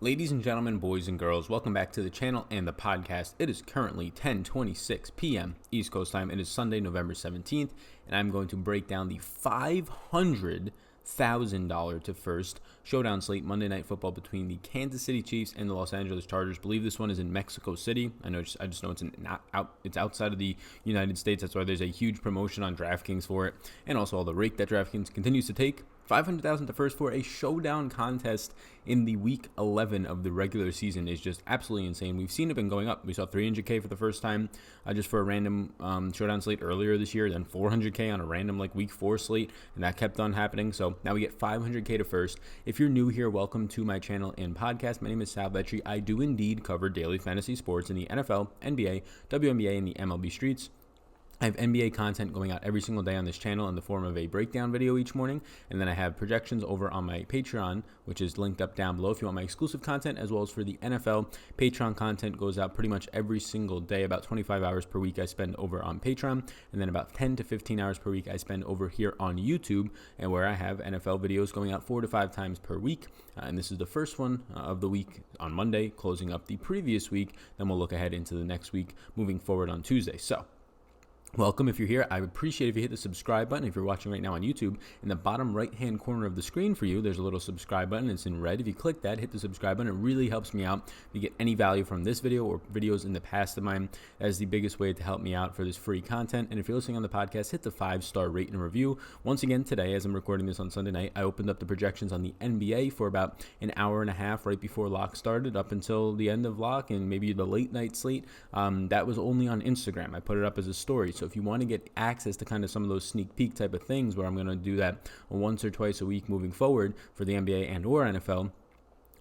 Ladies and gentlemen, boys and girls, welcome back to the channel and the podcast. It is currently 10:26 p.m. East Coast time. It is Sunday, November 17th, and I'm going to break down the $500,000 to first Showdown slate Monday Night Football between the Kansas City Chiefs and the Los Angeles Chargers. I believe this one is in Mexico City. I just know it's outside of the United States. That's why there's a huge promotion on Draftkings for it, and also all the rake that Draftkings continues to take. $500,000 to first for a showdown contest in the week 11 of the regular season is just absolutely insane. We've seen it been going up. We saw $300K for the first time just for a random showdown slate earlier this year, then $400K on a random week 4 slate, and that kept on happening. So now we get $500K to first. If you're new here, welcome to my channel and podcast. My name is Sal Vetri. I do indeed cover daily fantasy sports in the NFL, NBA, WNBA, and the MLB streets. I have NBA content going out every single day on this channel in the form of a breakdown video each morning, and then I have projections over on my Patreon, which is linked up down below if you want my exclusive content, as well as for the NFL. Patreon content goes out pretty much every single day. About 25 hours per week I spend over on Patreon, and then about 10 to 15 hours per week I spend over here on YouTube, and where I have NFL videos going out 4 to 5 times per week. And this is the first one of the week on Monday, closing up the previous week. Then we'll look ahead into the next week moving forward on Tuesday. So welcome. If you're here, I would appreciate if you hit the subscribe button. If you're watching right now on YouTube, in the bottom right-hand corner of the screen for you, there's a little subscribe button. It's in red. If you click that, hit the subscribe button. It really helps me out. If you get any value from this video or videos in the past of mine, that is the biggest way to help me out for this free content. And if you're listening on the podcast, hit the 5-star rate and review. Once again, today, as I'm recording this on Sunday night, I opened up the projections on the NBA for about an hour and a half right before lock started up until the end of lock and maybe the late night slate. That was only on Instagram. I put it up as a story. So if you want to get access to kind of some of those sneak peek type of things where I'm going to do that once or twice a week moving forward for the NBA and or NFL,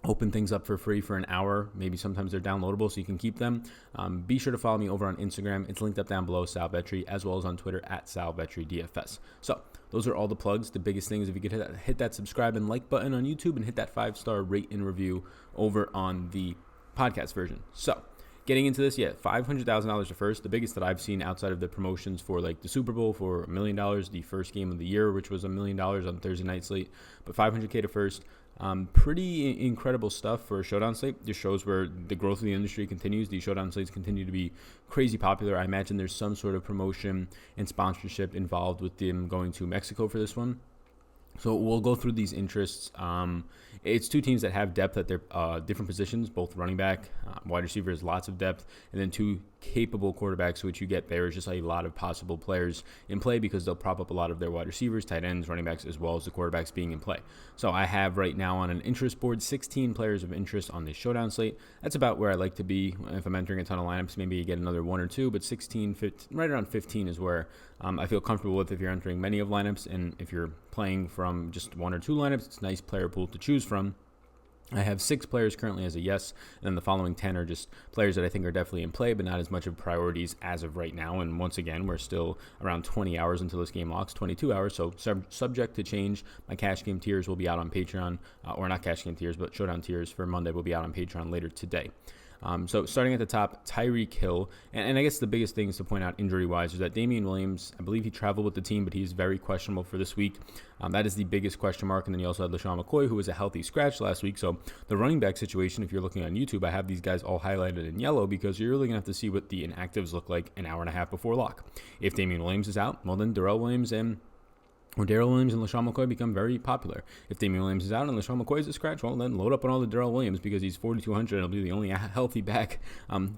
open things up for free for an hour. Maybe sometimes they're downloadable so you can keep them. Be sure to follow me over on Instagram. It's linked up down below, Sal Vetri, as well as on Twitter at SalVetriDFS. So those are all the plugs. The biggest thing is if you could hit that subscribe and like button on YouTube and hit that 5-star rate and review over on the podcast version. So getting into this, $500,000 to first, the biggest that I've seen outside of the promotions for the Super Bowl for $1 million, the first game of the year, which was $1 million on Thursday night slate, but $500K to first. Pretty incredible stuff for a showdown slate. Just shows where the growth of the industry continues. These showdown slates continue to be crazy popular. I imagine there's some sort of promotion and sponsorship involved with them going to Mexico for this one. So we'll go through these interests. It's two teams that have depth at their different positions, both running back, wide receivers, lots of depth, and then two capable quarterbacks, which you get there is just a lot of possible players in play because they'll prop up a lot of their wide receivers, tight ends, running backs, as well as the quarterbacks being in play. So I have right now on an interest board 16 players of interest on this showdown slate. That's about where I like to be if I'm entering a ton of lineups. Maybe you get another 1 or 2, but 16, 15, right around 15 is where I feel comfortable with if you're entering many of lineups, and if you're playing from just 1 or 2 lineups, it's a nice player pool to choose from. I have 6 players currently as a yes, and then the following 10 are just players that I think are definitely in play, but not as much of priorities as of right now. And once again, we're still around 20 hours until this game locks, 22 hours, so subject to change. My cash game tiers will be out on Patreon, or not cash game tiers, but showdown tiers for Monday will be out on Patreon later today. So starting at the top, Tyreek Hill, and I guess the biggest things to point out injury-wise is that Damian Williams, I believe he traveled with the team, but he's very questionable for this week. That is the biggest question mark, and then you also had LaShawn McCoy, who was a healthy scratch last week. So the running back situation, if you're looking on YouTube, I have these guys all highlighted in yellow because you're really going to have to see what the inactives look like an hour and a half before lock. If Damian Williams is out, well then Darrell Williams and LaShawn McCoy become very popular. If Damian Williams is out and LaShawn McCoy is a scratch, well, then load up on all the Darrell Williams because he's 4,200 and he'll be the only healthy back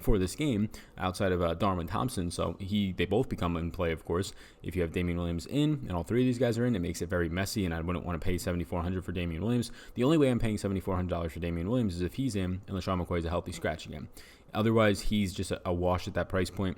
for this game outside of Darwin Thompson. So they both become in play, of course. If you have Damian Williams in and all 3 of these guys are in, it makes it very messy, and I wouldn't want to pay $7,400 for Damian Williams. The only way I'm paying $7,400 for Damian Williams is if he's in and LaShawn McCoy is a healthy scratch again. Otherwise, he's just a wash at that price point.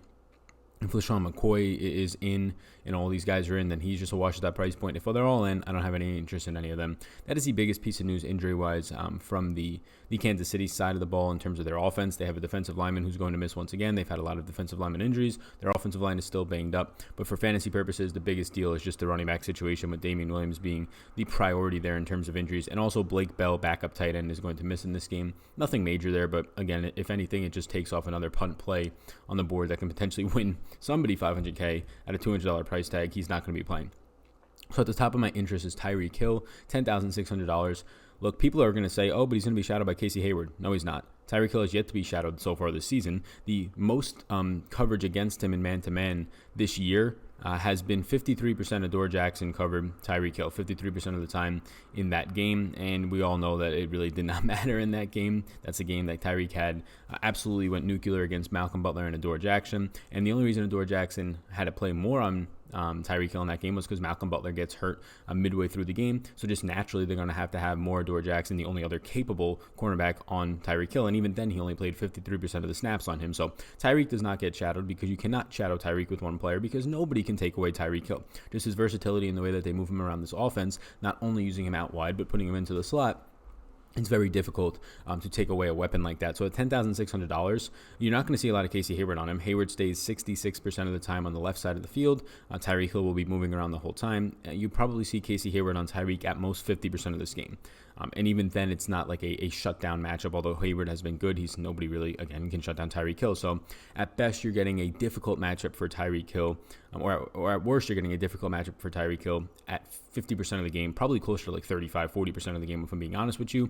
If LaShawn McCoy is in and all these guys are in, then he's just a wash at that price point. If they're all in, I don't have any interest in any of them. That is the biggest piece of news injury-wise from the Kansas City side of the ball in terms of their offense. They have a defensive lineman who's going to miss once again. They've had a lot of defensive lineman injuries. Their offensive line is still banged up. But for fantasy purposes, the biggest deal is just the running back situation with Damian Williams being the priority there in terms of injuries. And also Blake Bell, backup tight end, is going to miss in this game. Nothing major there, but again, if anything, it just takes off another punt play on the board that can potentially win somebody $500K at a $200 price tag. He's not going to be playing. So at the top of my interest is Tyreek Hill, $10,600. look, people are going to say, oh, but he's going to be shadowed by Casey Hayward. No, he's not. Tyreek Hill has yet to be shadowed so far this season. The most coverage against him in man-to-man this year has been 53% of Dor Jackson covered Tyreek Hill, 53% of the time in that game. And we all know that it really did not matter in that game. That's a game that Tyreek had absolutely went nuclear against Malcolm Butler and Adore Jackson. And the only reason Adore Jackson had to play more on Tyreek Hill in that game was because Malcolm Butler gets hurt midway through the game. So just naturally, they're going to have more Adore Jackson, the only other capable cornerback, on Tyreek Hill. And even then, he only played 53% of the snaps on him. So Tyreek does not get shadowed because you cannot shadow Tyreek with one player because nobody can take away Tyreek Hill. Just his versatility in the way that they move him around this offense, not only using him out wide, but putting him into the slot. It's very difficult to take away a weapon like that. So at $10,600, you're not going to see a lot of Casey Hayward on him. Hayward stays 66% of the time on the left side of the field. Tyreek Hill will be moving around the whole time. You probably see Casey Hayward on Tyreek at most 50% of this game. And even then, it's not like a shutdown matchup, although Hayward has been good. Nobody really, again, can shut down Tyreek Hill. So at best, you're getting a difficult matchup for Tyreek Hill, or at worst, you're getting a difficult matchup for Tyreek Hill at 50% of the game, probably closer to like 35-40% of the game, if I'm being honest with you.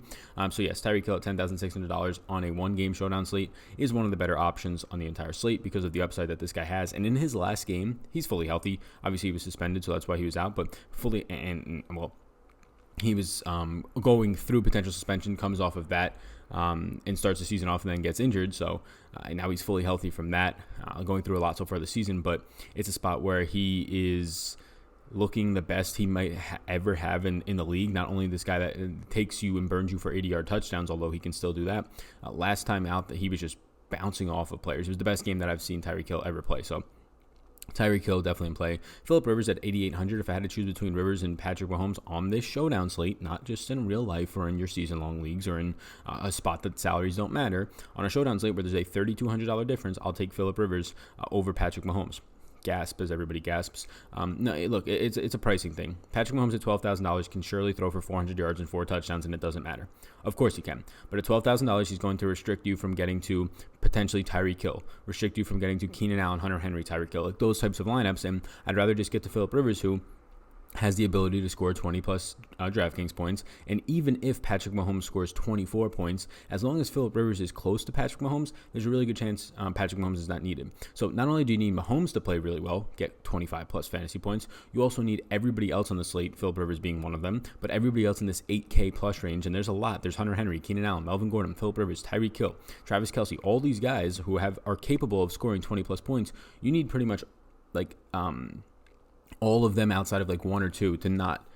So yes, Tyreek Hill at $10,600 on a one-game showdown slate is one of the better options on the entire slate because of the upside that this guy has. And in his last game, he's fully healthy. Obviously, he was suspended, so that's why he was out, but fully, he was going through potential suspension, comes off of that, and starts the season off and then gets injured. So now he's fully healthy from that, going through a lot so far this season. But it's a spot where he is looking the best he might ever have in the league. Not only this guy that takes you and burns you for 80-yard touchdowns, although he can still do that. Last time out, that he was just bouncing off of players. It was the best game that I've seen Tyreek Hill ever play. So Tyreek Hill definitely in play. Phillip Rivers at $8,800. If I had to choose between Rivers and Patrick Mahomes on this showdown slate, not just in real life or in your season-long leagues or in a spot that salaries don't matter, on a showdown slate where there's a $3,200 difference, I'll take Phillip Rivers over Patrick Mahomes. Gasp as everybody gasps. No, look, it's a pricing thing. Patrick Mahomes at $12,000 can surely throw for 400 yards and 4 touchdowns, and it doesn't matter. Of course he can. But at $12,000, he's going to restrict you from getting to potentially Tyreek Hill, restrict you from getting to Keenan Allen, Hunter Henry, Tyreek Hill, like those types of lineups. And I'd rather just get to Phillip Rivers, who has the ability to score 20-plus Draftkings points. And even if Patrick Mahomes scores 24 points, as long as Phillip Rivers is close to Patrick Mahomes, there's a really good chance Patrick Mahomes is not needed. So not only do you need Mahomes to play really well, get 25-plus fantasy points, you also need everybody else on the slate, Phillip Rivers being one of them, but everybody else in this 8K-plus range, and there's a lot. There's Hunter Henry, Keenan Allen, Melvin Gordon, Phillip Rivers, Tyreek Hill, Travis Kelce, all these guys who are capable of scoring 20-plus points. You need pretty much like all of them outside of like one or two to not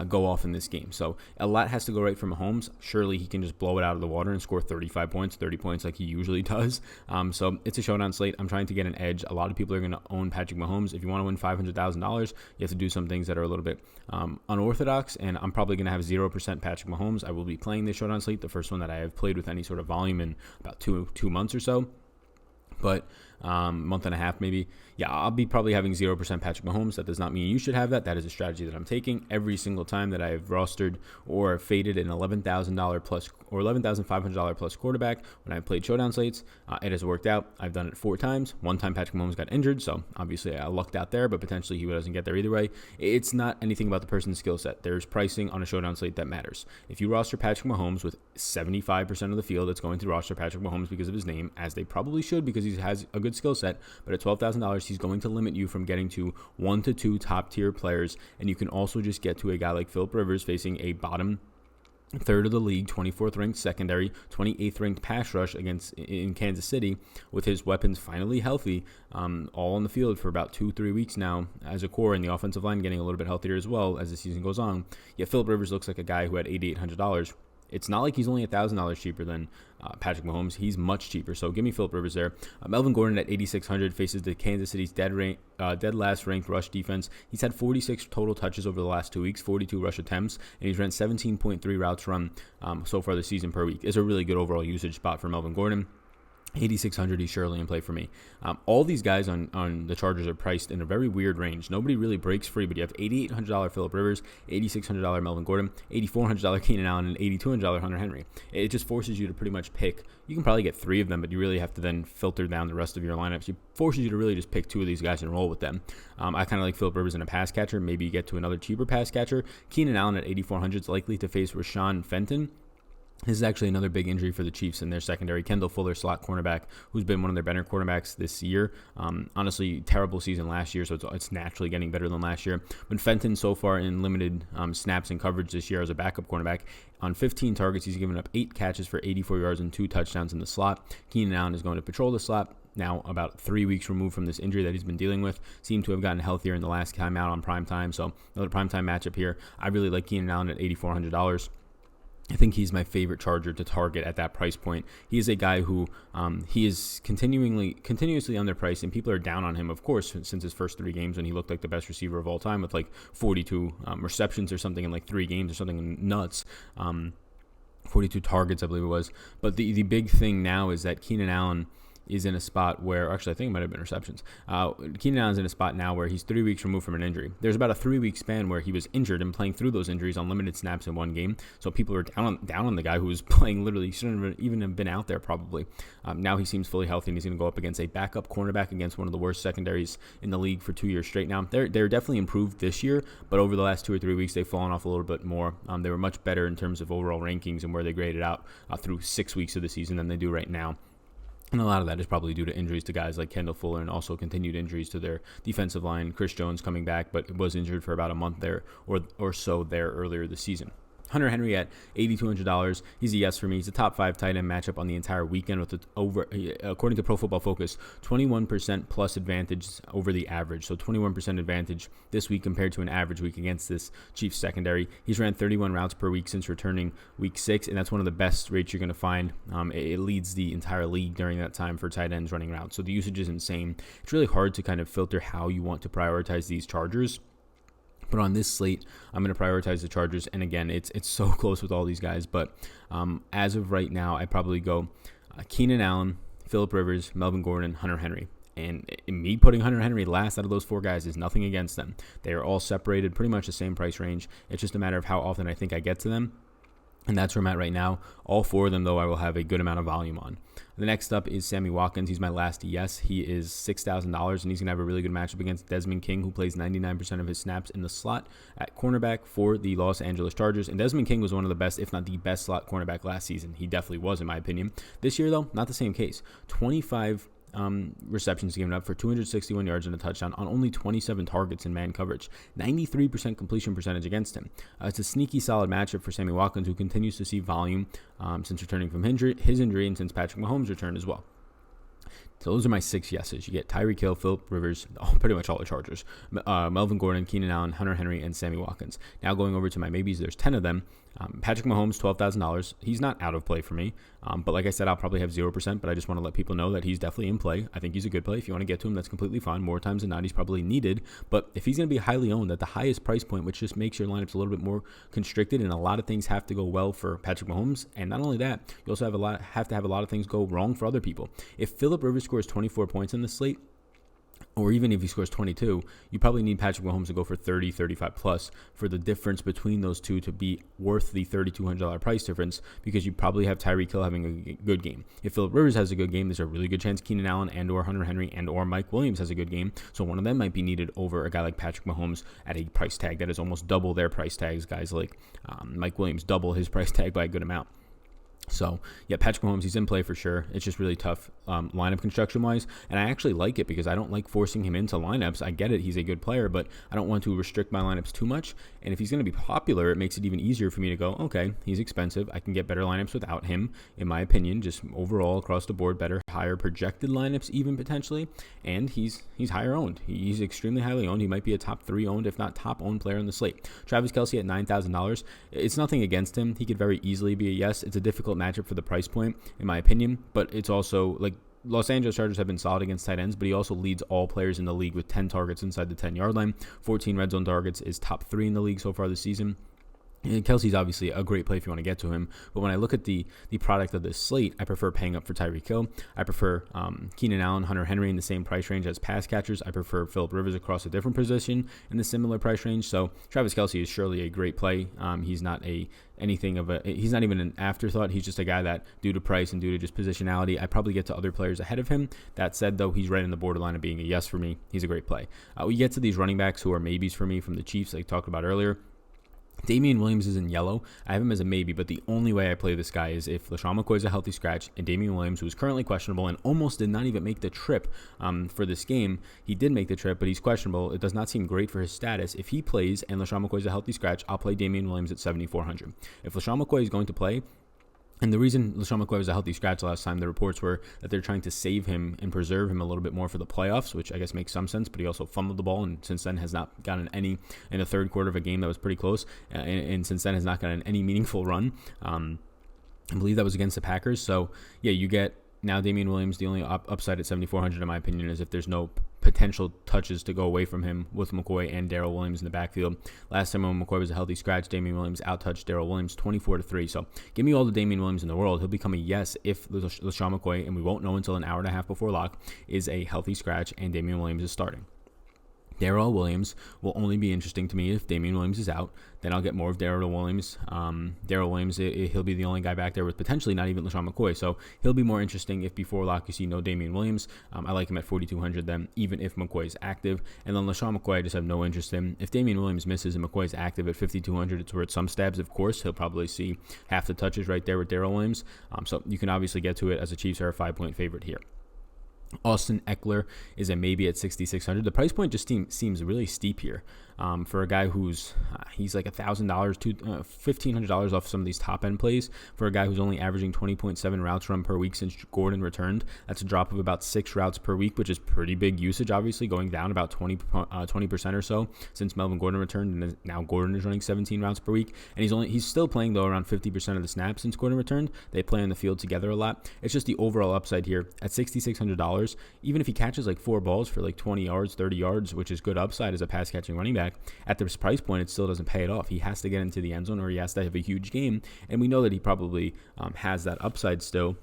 go off in this game. So a lot has to go right for Mahomes. Surely he can just blow it out of the water and score 35 points, 30 points like he usually does. So it's a showdown slate. I'm trying to get an edge. A lot of people are going to own Patrick Mahomes. If you want to win $500,000, you have to do some things that are a little bit unorthodox, and I'm probably going to have 0% Patrick Mahomes. I will be playing this showdown slate, the first one that I have played with any sort of volume in about two months or so. But month and a half maybe. Yeah, I'll be probably having 0% Patrick Mahomes. That does not mean you should have that. That is a strategy that I'm taking every single time that I have rostered or faded an $11,000 plus or $11,500 plus quarterback when I played showdown slates. It has worked out. I've done it 4 times. One time Patrick Mahomes got injured, so obviously I lucked out there, but potentially he doesn't get there either way. It's not anything about the person's skill set. There's pricing on a showdown slate that matters. If you roster Patrick Mahomes with 75% of the field that's going to roster Patrick Mahomes because of his name, as they probably should because he has a good skill set, but at $12,000, he's going to limit you from getting to 1 to 2 top tier players, and you can also just get to a guy like Phillip Rivers facing a bottom third of the league, 24th ranked secondary, 28th ranked pass rush in Kansas City, with his weapons finally healthy, all on the field for about 2-3 weeks now as a core, and the offensive line getting a little bit healthier as well as the season goes on. Yet Phillip Rivers looks like a guy who had $8,800. It's not like he's only $1,000 cheaper than Patrick Mahomes. He's much cheaper. So give me Phillip Rivers there. Melvin Gordon at $8,600 faces the Kansas City's dead last ranked rush defense. He's had 46 total touches over the last 2 weeks, 42 rush attempts, and he's ran 17.3 routes run so far this season per week. It's a really good overall usage spot for Melvin Gordon. 8,600, he's surely in play for me. All these guys on the Chargers are priced in a very weird range. Nobody really breaks free, but you have $8,800 Phillip Rivers, $8,600 Melvin Gordon, $8,400 Keenan Allen, and $8,200 Hunter Henry. It just forces you to pretty much pick. You can probably get 3 of them, but you really have to then filter down the rest of your lineups. It forces you to really just pick 2 of these guys and roll with them. I kind of like Phillip Rivers in a pass catcher. Maybe you get to another cheaper pass catcher. Keenan Allen at 8,400 is likely to face Rashawn Fenton. This is actually another big injury for the Chiefs in their secondary. Kendall Fuller, slot cornerback, who's been one of their better cornerbacks this year. Honestly, terrible season last year, so it's naturally getting better than last year. But Fenton, so far in limited snaps and coverage this year as a backup cornerback, on 15 targets, he's given up 8 catches for 84 yards and 2 touchdowns in the slot. Keenan Allen is going to patrol the slot. Now, about 3 weeks removed from this injury that he's been dealing with, seemed to have gotten healthier in the last time out on primetime. So another primetime matchup here. I really like Keenan Allen at $8,400. I think he's my favorite Charger to target at that price point. He is a guy who he is continuously underpriced, and people are down on him, of course, since his first 3 games when he looked like the best receiver of all time with like 42 receptions or something in like 3 games or something nuts. 42 targets, I believe it was. But the big thing now is that Keenan Allen is in a spot where, actually I think it might have been receptions. Keenan Allen's in a spot now where he's 3 weeks removed from an injury. There's about a 3-week span where he was injured and playing through those injuries on limited snaps in one game. So people are down on the guy who was playing literally, shouldn't have even have been out there probably. Now he seems fully healthy and he's going to go up against a backup cornerback against one of the worst secondaries in the league for 2 years straight now. They're definitely improved this year, but over the last 2 or 3 weeks they've fallen off a little bit more. They were much better in terms of overall rankings and where they graded out through 6 weeks of the season than they do right now. And a lot of that is probably due to injuries to guys like Kendall Fuller and also continued injuries to their defensive line. Chris Jones coming back, but was injured for about a month there or so there earlier this season. Hunter Henry at $8,200. He's a yes for me. He's a top 5 tight end matchup on the entire weekend with according to Pro Football Focus, 21% plus advantage over the average. So 21% advantage this week compared to an average week against this Chiefs secondary. He's ran 31 routes per week since returning week 6, and that's one of the best rates you're going to find. It leads the entire league during that time for tight ends running routes. So the usage is insane. It's really hard to kind of filter how you want to prioritize these Chargers. But on this slate, I'm going to prioritize the Chargers. And again, it's so close with all these guys. But as of right now, I probably go Keenan Allen, Phillip Rivers, Melvin Gordon, Hunter Henry. And me putting Hunter Henry last out of those 4 guys is nothing against them. They are all separated, pretty much the same price range. It's just a matter of how often I think I get to them. And that's where I'm at right now. All 4 of them, though, I will have a good amount of volume on. The next up is Sammy Watkins. He's my last yes. He is $6,000, and he's going to have a really good matchup against Desmond King, who plays 99% of his snaps in the slot at cornerback for the Los Angeles Chargers. And Desmond King was one of the best, if not the best slot cornerback last season. He definitely was, in my opinion. This year, though, not the same case. 25 receptions given up for 261 yards and a touchdown on only 27 targets in man coverage. 93% completion percentage against him. It's a sneaky solid matchup for Sammy Watkins, who continues to see volume since returning from his injury and since Patrick Mahomes returned as well. So those are my 6 yeses. You get Tyreek Hill, Phillip Rivers, pretty much all the Chargers, Melvin Gordon, Keenan Allen, Hunter Henry, and Sammy Watkins. Now going over to my maybes, there's 10 of them. Patrick Mahomes, $12,000. He's not out of play for me. But like I said, I'll probably have 0%, but I just want to let people know that he's definitely in play. I think he's a good play. If you want to get to him, that's completely fine. More times than not, he's probably needed. But if he's going to be highly owned at the highest price point, which just makes your lineups a little bit more constricted, and a lot of things have to go well for Patrick Mahomes. And not only that, you also have to have a lot of things go wrong for other people. If Phillip Rivers scores 24 points in the slate, or even if he scores 22, you probably need Patrick Mahomes to go for 30, 35 plus for the difference between those two to be worth the $3,200 price difference, because you probably have Tyreek Hill having a good game. If Phillip Rivers has a good game, there's a really good chance Keenan Allen and or Hunter Henry and or Mike Williams has a good game. So one of them might be needed over a guy like Patrick Mahomes at a price tag that is almost double their price tags. Guys like Mike Williams double his price tag by a good amount. So, yeah, Patrick Mahomes, he's in play for sure. It's just really tough lineup construction-wise, and I actually like it because I don't like forcing him into lineups. I get it, he's a good player, but I don't want to restrict my lineups too much, and if he's going to be popular, it makes it even easier for me to go, okay, he's expensive. I can get better lineups without him, in my opinion, just overall across the board, better, higher projected lineups even potentially, and he's higher owned. He's extremely highly owned. He might be a top 3 owned, if not top owned player on the slate. Travis Kelce at $9,000. It's nothing against him. He could very easily be a yes. It's a difficult matchup for the price point, in my opinion, but it's also like Los Angeles Chargers have been solid against tight ends, but he also leads all players in the league with 10 targets inside the 10-yard line. 14 red zone targets, is top 3 in the league so far this season. And Kelsey's obviously a great play if you want to get to him, but when I look at the product of this slate, I prefer paying up for Tyreek Hill. I prefer Keenan Allen, Hunter Henry in the same price range as pass catchers. I prefer Phillip Rivers across a different position in the similar price range. So Travis Kelsey is surely a great play. He's not he's not even an afterthought. He's just a guy that, due to price and due to just positionality, I probably get to other players ahead of him. That said, though, he's right in the borderline of being a yes for me. He's a great play. We get to these running backs who are maybes for me from the Chiefs, like I talked about earlier. Damian Williams is in yellow. I have him as a maybe, but the only way I play this guy is if LaShawn McCoy is a healthy scratch and Damian Williams, who is currently questionable and almost did not even make the trip for this game. He did make the trip, but he's questionable. It does not seem great for his status. If he plays and LaShawn McCoy is a healthy scratch, I'll play Damian Williams at 7,400. If LaShawn McCoy is going to play, and the reason LaShawn McCoy was a healthy scratch last time, the reports were that they're trying to save him and preserve him a little bit more for the playoffs, which I guess makes some sense, but he also fumbled the ball, and since then has not gotten any in the third quarter of a game that was pretty close, and since then has not gotten any meaningful run. I believe that was against the Packers. So, yeah, you get now Damian Williams. The only upside at 7,400, in my opinion, is if there's no potential touches to go away from him with McCoy and Darrell Williams in the backfield. Last time when McCoy was a healthy scratch, Damian Williams out-touched Darrell Williams 24-3. So give me all the Damian Williams in the world. He'll become a yes if LaShawn McCoy, and we won't know until an hour and a half before lock, is a healthy scratch and Damian Williams is starting. Darrell Williams will only be interesting to me if Damian Williams is out. Then I'll get more of Darrell Williams. Darrell Williams, he'll be the only guy back there with potentially not even LaShawn McCoy. So he'll be more interesting if before lock you see no Damian Williams. I like him at 4,200 then, even if McCoy is active. And then LaShawn McCoy, I just have no interest in. If Damian Williams misses and McCoy is active at 5,200, it's worth some stabs, of course. He'll probably see half the touches right there with Darrell Williams. So you can obviously get to it as the Chiefs are a 5-point favorite here. Austin Eckler is a maybe at 6,600. The price point just seems really steep here for a guy who's he's like $1,000 to $1,500 off some of these top end plays. For a guy who's only averaging 20.7 routes run per week since Gordon returned, that's a drop of about 6 routes per week, which is pretty big usage. Obviously, going down about 20% or so since Melvin Gordon returned, and now Gordon is running 17 routes per week, and he's still playing though around 50% of the snaps since Gordon returned. They play on the field together a lot. It's just the overall upside here at $6,600. Even if he catches like 4 balls for like 20 yards, 30 yards, which is good upside as a pass catching running back, at this price point, it still doesn't pay it off. He has to get into the end zone or he has to have a huge game. And we know that he probably has that upside still.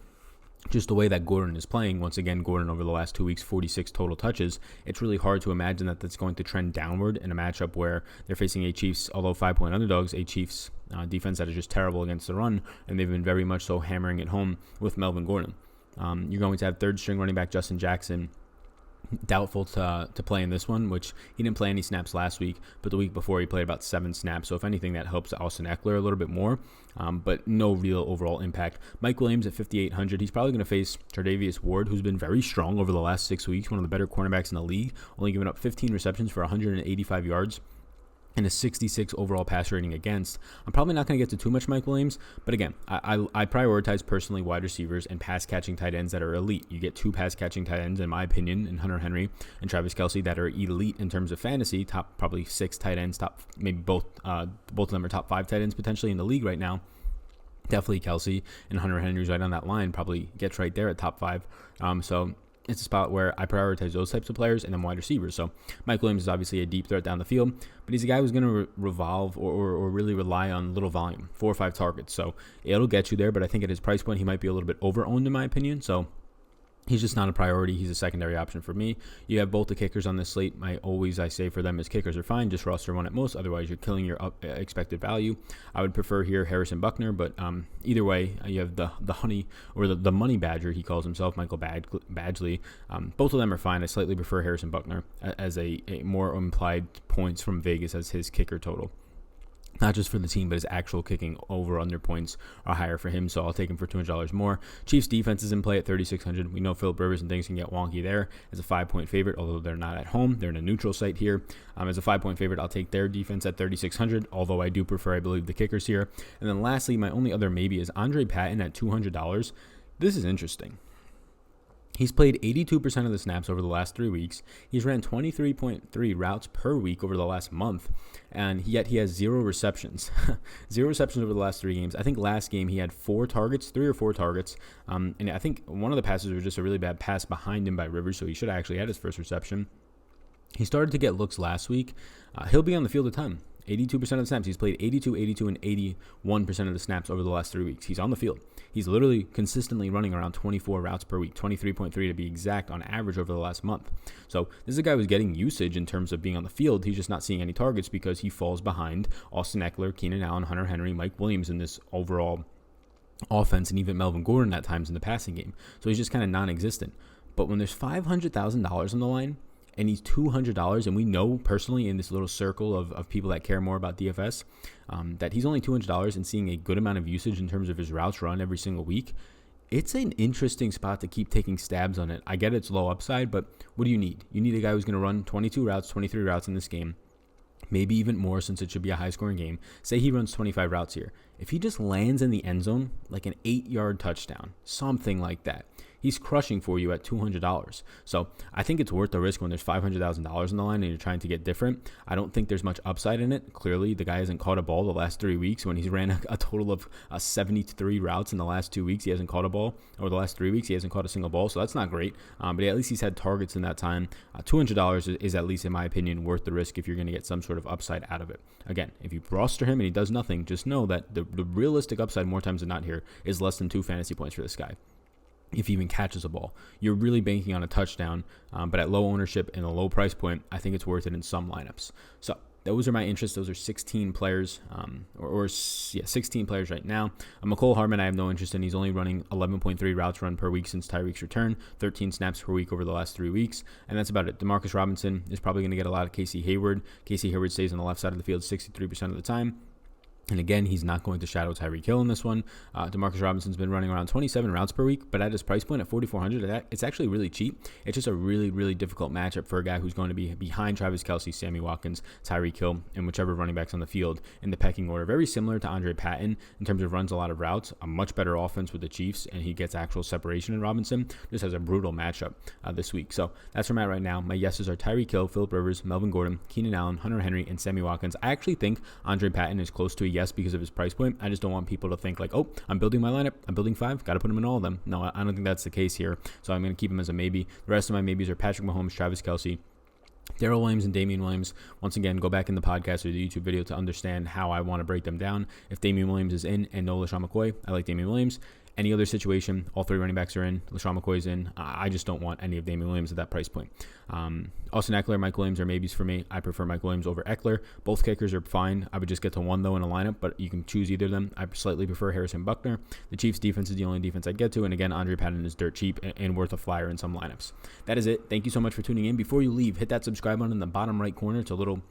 Just the way that Gordon is playing, once again, Gordon over the last 2 weeks, 46 total touches. It's really hard to imagine that that's going to trend downward in a matchup where they're facing a Chiefs, although 5-point underdogs, a Chiefs defense that is just terrible against the run, and they've been very much so hammering it home with Melvin Gordon. You're going to have third-string running back Justin Jackson doubtful to play in this one, which he didn't play any snaps last week, but the week before he played about 7 snaps. So if anything, that helps Austin Eckler a little bit more, but no real overall impact. Mike Williams at 5,800. He's probably going to face Tre'Davious Ward, who's been very strong over the last 6 weeks, one of the better cornerbacks in the league, only giving up 15 receptions for 185 yards. And a 66 overall pass rating against. I'm probably not going to get to too much Mike Williams, but again, I prioritize personally wide receivers and pass catching tight ends that are elite. You get 2 pass catching tight ends, in my opinion, in Hunter Henry and Travis Kelsey, that are elite in terms of fantasy. Top probably 6 tight ends, top maybe both of them are top 5 tight ends potentially in the league right now. Definitely Kelsey and Hunter Henry's right on that line, probably gets right there at top 5. So it's a spot where I prioritize those types of players and then wide receivers. So Mike Williams is obviously a deep threat down the field, but he's a guy who's going to revolve or really rely on little volume, 4 or 5 targets. So it'll get you there, but I think at his price point, he might be a little bit over-owned in my opinion. So he's just not a priority. He's a secondary option for me. You have both the kickers on this slate. I say for them is kickers are fine. Just roster one at most. Otherwise, you're killing your expected value. I would prefer here Harrison Buckner, but either way, you have the honey or the money badger, he calls himself, Michael Badgley. Both of them are fine. I slightly prefer Harrison Buckner as a more implied points from Vegas as his kicker total. Not just for the team, but his actual kicking over-under points are higher for him, so I'll take him for $200 more. Chiefs defense is in play at 3,600. We know Phillip Rivers and things can get wonky there as a 5-point favorite, although they're not at home. They're in a neutral site here. As a 5-point favorite, I'll take their defense at 3,600, although I do prefer, I believe, the kickers here. And then lastly, my only other maybe is Andre Patton at $200. This is interesting. He's played 82% of the snaps over the last 3 weeks. He's ran 23.3 routes per week over the last month, and yet he has 0 receptions. 0 receptions over the last 3 games. I think last game he had 3 or 4 targets, and I think one of the passes was just a really bad pass behind him by Rivers, so he should have actually had his first reception. He started to get looks last week. He'll be on the field a ton. 82% of the snaps. He's played 82, 82, and 81% of the snaps over the last 3 weeks. He's on the field. He's literally consistently running around 24 routes per week, 23.3 to be exact on average over the last month. So this is a guy who's getting usage in terms of being on the field. He's just not seeing any targets because he falls behind Austin Eckler, Keenan Allen, Hunter Henry, Mike Williams in this overall offense, and even Melvin Gordon at times in the passing game. So he's just kind of non-existent. But when there's $500,000 on the line, and he's $200, and we know personally in this little circle of people that care more about DFS that he's only $200 and seeing a good amount of usage in terms of his routes run every single week, it's an interesting spot to keep taking stabs on it. I get it's low upside, but what do you need? You need a guy who's going to run 22 routes, 23 routes in this game, maybe even more since it should be a high-scoring game. Say he runs 25 routes here. If he just lands in the end zone, like an 8-yard touchdown, something like that, he's crushing for you at $200. So I think it's worth the risk when there's $500,000 on the line and you're trying to get different. I don't think there's much upside in it. Clearly, the guy hasn't caught a ball the last 3 weeks. When he's ran a total of 73 routes in the last 2 weeks, he hasn't caught a ball. Over the last 3 weeks, he hasn't caught a single ball, so that's not great. But at least he's had targets in that time. $200 is at least, in my opinion, worth the risk if you're going to get some sort of upside out of it. Again, if you roster him and he does nothing, just know that the realistic upside more times than not here is less than 2 fantasy points for this guy. If he even catches a ball, you're really banking on a touchdown, but at low ownership and a low price point, I think it's worth it in some lineups. So those are my interests. Those are 16 players, 16 players right now. McCole Hardman, I have no interest in. He's only running 11.3 routes run per week since Tyreek's return, 13 snaps per week over the last 3 weeks, and that's about it. Demarcus Robinson is probably going to get a lot of Casey Hayward. Casey Hayward stays on the left side of the field 63% of the time. And again, he's not going to shadow Tyreek Hill in this one. Demarcus Robinson's been running around 27 routes per week, but at his price point at $4,400, it's actually really cheap. It's just a really, really difficult matchup for a guy who's going to be behind Travis Kelce, Sammy Watkins, Tyreek Hill, and whichever running backs on the field in the pecking order. Very similar to Andre Patton in terms of runs a lot of routes, a much better offense with the Chiefs, and he gets actual separation in Robinson. Just has a brutal matchup this week. So that's where I'm at right now. My yeses are Tyreek Hill, Phillip Rivers, Melvin Gordon, Keenan Allen, Hunter Henry, and Sammy Watkins. I actually think Andre Patton is close to a yes because of his price point. I just don't want people to think like, oh, I'm building my lineup, I'm building 5, got to put him in all of them. No, I don't think that's the case here. So I'm going to keep him as a maybe. The rest of my maybes are Patrick Mahomes, Travis Kelce, Darrell Williams, and Damian Williams. Once again, go back in the podcast or the YouTube video to understand how I want to break them down. If Damian Williams is in and no LaShawn McCoy, I like Damian Williams. Any other situation, all 3 running backs are in. LaShawn McCoy's in. I just don't want any of Damian Williams at that price point. Austin Eckler, Mike Williams are maybes for me. I prefer Mike Williams over Eckler. Both kickers are fine. I would just get to one, though, in a lineup, but you can choose either of them. I slightly prefer Harrison Buckner. The Chiefs' defense is the only defense I'd get to, and again, Andre Patton is dirt cheap and worth a flyer in some lineups. That is it. Thank you so much for tuning in. Before you leave, hit that subscribe button in the bottom right corner. It's a little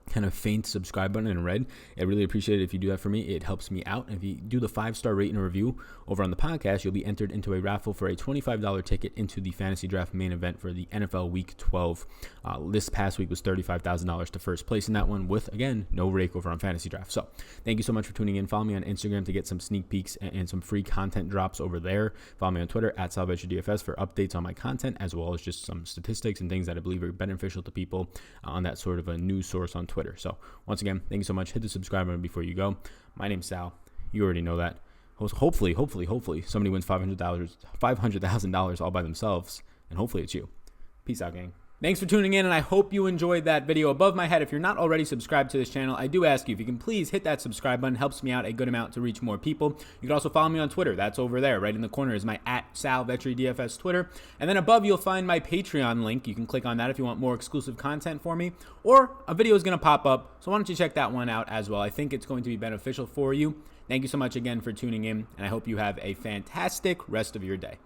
kind of faint subscribe button in red. I really appreciate it if you do that for me. It helps me out. And if you do the 5-star rate and review over on the podcast, you'll be entered into a raffle for a $25 ticket into the Fantasy Draft main event for the NFL Week 12. This past week was $35,000 to first place in that one with, again, no rake over on Fantasy Draft. So thank you so much for tuning in. Follow me on Instagram to get some sneak peeks and some free content drops over there. Follow me on Twitter at SalvageDFS for updates on my content, as well as just some statistics and things that I believe are beneficial to people on that sort of a news source on Twitter. So once again, thank you so much. Hit the subscribe button before you go. My name's Sal. You already know that. Hopefully, somebody wins $500,000 all by themselves, and hopefully it's you. Peace out, gang. Thanks for tuning in, and I hope you enjoyed that video. Above my head, if you're not already subscribed to this channel, I do ask you if you can please hit that subscribe button. It helps me out a good amount to reach more people. You can also follow me on Twitter. That's over there. Right in the corner is my @SalVetriDFS Twitter. And then above, you'll find my Patreon link. You can click on that if you want more exclusive content for me. Or a video is going to pop up, so why don't you check that one out as well. I think it's going to be beneficial for you. Thank you so much again for tuning in, and I hope you have a fantastic rest of your day.